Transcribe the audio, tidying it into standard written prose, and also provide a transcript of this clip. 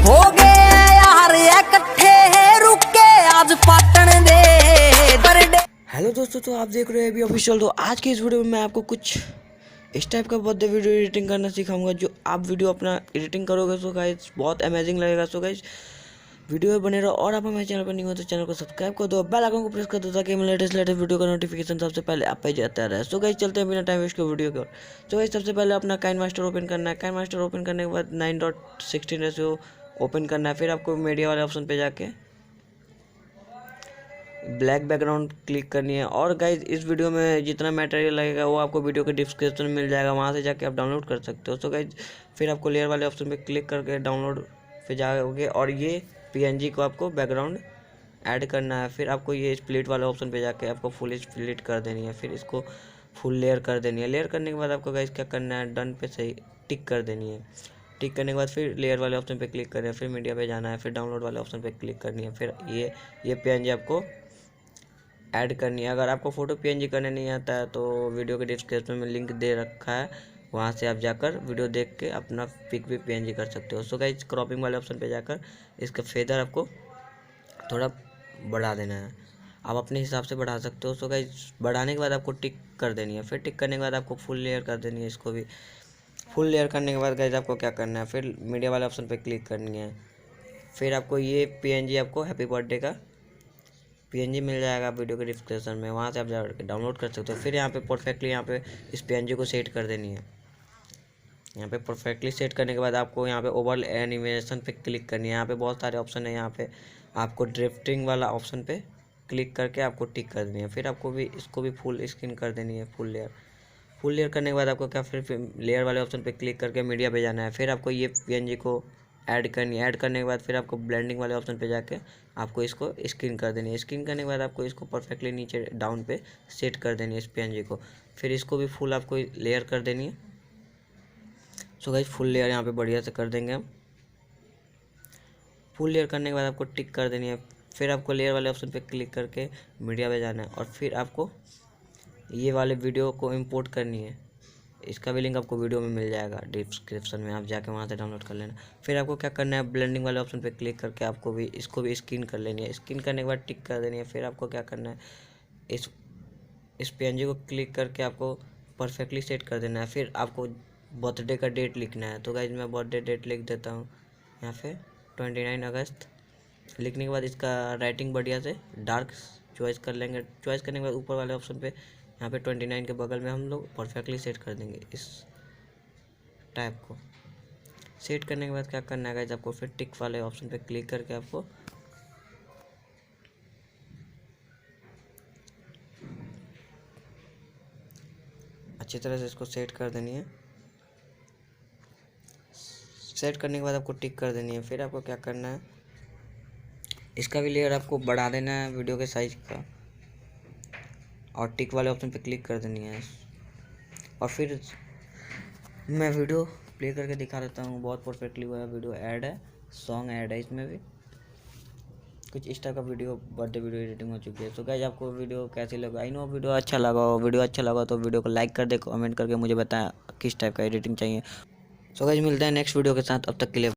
हो गए यार इकट्ठे रुके आज पाटन दे बर्थडे। हेलो दोस्तों, तो आप देख रहे हैं अभी ऑफिशियल। तो आज की इस वीडियो में मैं आपको कुछ इस टाइप का बर्थडे वीडियो एडिटिंग करना सिखाऊंगा। जो आप वीडियो अपना एडिटिंग करोगे सो गाइस बहुत अमेजिंग लगेगा। सो गाइस वीडियो में बने रहो, और आप हमारे चैनल पर नहीं हो तो चैनल को सब्सक्राइब कर दो, बेल आइकन को प्रेस कर दो ताकि लेटेस्ट वीडियो का नोटिफिकेशन सबसे पहले आप पे जाता रहे। सो गाइस चलते हैं बिना टाइम वेस्ट के वीडियो की ओर। सो गाइस सबसे पहले अपना काइनमास्टर ओपन करना है। काइनमास्टर ओपन करने के बाद 9.16 रेशियो ओपन करना है। फिर आपको मीडिया वाले ऑप्शन पे जाके ब्लैक बैकग्राउंड क्लिक करनी है। और गाइज इस वीडियो में जितना मटेरियल लगेगा वो आपको वीडियो के डिस्क्रिप्शन में मिल जाएगा, वहाँ से जाके आप डाउनलोड कर सकते हो। सो गाइज फिर आपको लेयर वाले ऑप्शन पे क्लिक करके डाउनलोड पे जाओगे और ये पीएनजी को आपको बैकग्राउंड ऐड करना है। फिर आपको ये स्प्लिट वाले ऑप्शन पे जाके आपको फुल स्प्लिट कर देनी है। फिर इसको फुल लेयर कर देनी है। लेयर करने के बाद आपको गाइज क्या करना है, डन पे सही टिक कर देनी है। टिक करने के बाद फिर लेयर वाले ऑप्शन पे क्लिक करें, फिर मीडिया पे जाना है, फिर डाउनलोड वाले ऑप्शन पे क्लिक करनी है। फिर ये पीएनजी आपको ऐड करनी है। अगर आपको फ़ोटो पीएनजी करने नहीं आता है तो वीडियो के डिस्क्रिप्शन में लिंक दे रखा है, वहाँ से आप जाकर वीडियो देख के अपना पिक भी पीएनजी कर सकते हो। सो गाइस क्रॉपिंग वाले ऑप्शन पे जाकर इसका फेदर आपको थोड़ा बढ़ा देना है, आप अपने हिसाब से बढ़ा सकते हो। सो गाइस बढ़ाने के बाद आपको टिक कर देनी है। फिर टिक करने के बाद आपको फुल लेयर कर देनी है। इसको भी फुल लेयर करने के बाद गाइस आपको क्या करना है, फिर मीडिया वाले ऑप्शन पर क्लिक करनी है। फिर आपको ये पीएनजी आपको हैप्पी बर्थडे का पीएनजी मिल जाएगा वीडियो के डिस्क्रिप्शन में, वहाँ से आप डाउनलोड कर सकते हो। फिर यहाँ पे परफेक्टली यहाँ पे इस पीएनजी को सेट कर देनी है। यहाँ पे परफेक्टली सेट करने के बाद आपको यहाँ पे ओवरले एनिमेशन पे क्लिक करनी है। यहाँ पे बहुत सारे ऑप्शन है, यहाँ पे आपको ड्रिफ्टिंग वाला ऑप्शन पे क्लिक करके आपको टिक कर देनी है। फिर आपको भी इसको भी फुल स्क्रीन कर देनी है, फुल लेयर करने के बाद आपको क्या, फिर लेयर वाले ऑप्शन पे क्लिक करके मीडिया पे जाना है। फिर आपको ये पीएनजी को ऐड करनी है। ऐड करने के बाद फिर आपको ब्लेंडिंग वाले ऑप्शन पे जाके आपको इसको स्क्रीन कर देनी है। स्क्रीन करने के बाद आपको इसको परफेक्टली नीचे डाउन पे सेट कर देनी है इस पीएनजी को। फिर इसको भी फुल आपको लेयर कर देनी है। सो गाइस फुल लेयर यहाँ पे बढ़िया से कर देंगे हम। फुल लेयर करने के बाद आपको टिक कर देनी है। फिर आपको लेयर वाले ऑप्शन पे क्लिक करके मीडिया पे जाना है और फिर आपको ये वाले वीडियो को इम्पोर्ट करनी है। इसका भी लिंक आपको वीडियो में मिल जाएगा डिस्क्रिप्शन में, आप जाके वहाँ से डाउनलोड कर लेना। फिर आपको क्या करना है, ब्लेंडिंग वाले ऑप्शन पे क्लिक करके आपको भी इसको भी स्क्रीन कर लेनी है। स्क्रीन करने के बाद टिक कर देनी है। फिर आपको क्या करना है, इस पीएनजी को क्लिक करके आपको परफेक्टली सेट कर देना है। फिर आपको बर्थडे का डेट लिखना है। तो गाइज मैं बर्थडे डेट लिख देता हूँ यहाँ पे 29 अगस्त। लिखने के बाद इसका राइटिंग बढ़िया से डार्क चॉइस कर लेंगे। चॉइस करने के बाद ऊपर वाले ऑप्शन पे यहाँ पे 29 के बगल में हम लोग परफेक्टली सेट कर देंगे इस टाइप को। सेट करने के बाद क्या करना है गाइस, आपको फिर टिक वाले ऑप्शन पे क्लिक करके आपको अच्छी तरह से इसको सेट कर देनी है। सेट करने के बाद आपको टिक कर देनी है। फिर आपको क्या करना है, इसका भी लेयर आपको बढ़ा देना है वीडियो के साइज का और टिक वाले ऑप्शन पे क्लिक कर देनी है। और फिर मैं वीडियो प्ले करके दिखा देता हूँ, बहुत परफेक्टली हुआ है। वीडियो ऐड है, सॉन्ग ऐड है, इसमें भी कुछ इस टाइप का वीडियो बर्थडे वीडियो एडिटिंग हो चुकी है। तो गाइस आपको वीडियो कैसी लगा, आई नो वीडियो अच्छा लगा हो। वीडियो अच्छा लगा तो वीडियो को लाइक कर दे, कमेंट करके मुझे बताएं किस टाइप का एडिटिंग चाहिए। सो गाइस मिलते हैं नेक्स्ट वीडियो के साथ, अब तक के लिए